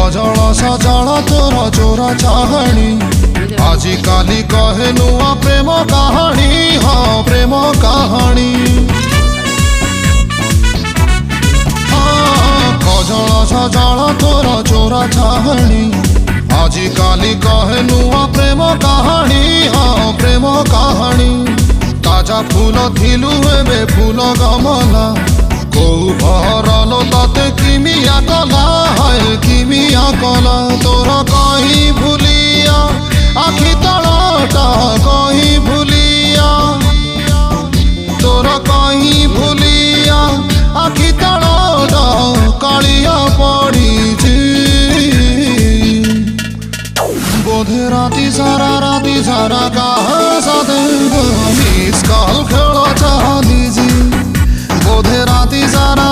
causal सजल तोर चोरा चाहणी आजी काली कहे नुआ प्रेम कहानी हाँ प्रेम कहानी कजल सजल तोर चोरा चाहणी आजी काली कहे नुआ प्रेम कहानी हाँ प्रेम कहानी ताजा फूल थिलु एबे फूल गमला कौ भरल ताते किमिया कला है किमिया कला तोर कहीं भूलिया आखि तलटा कहीं भूलिया तोर कहीं भूलिया आखि तलटा कालिया पड़ी बोधे राती सारा कहा साथे मिस कॉल खेल चाहली जी बोधे राती सारा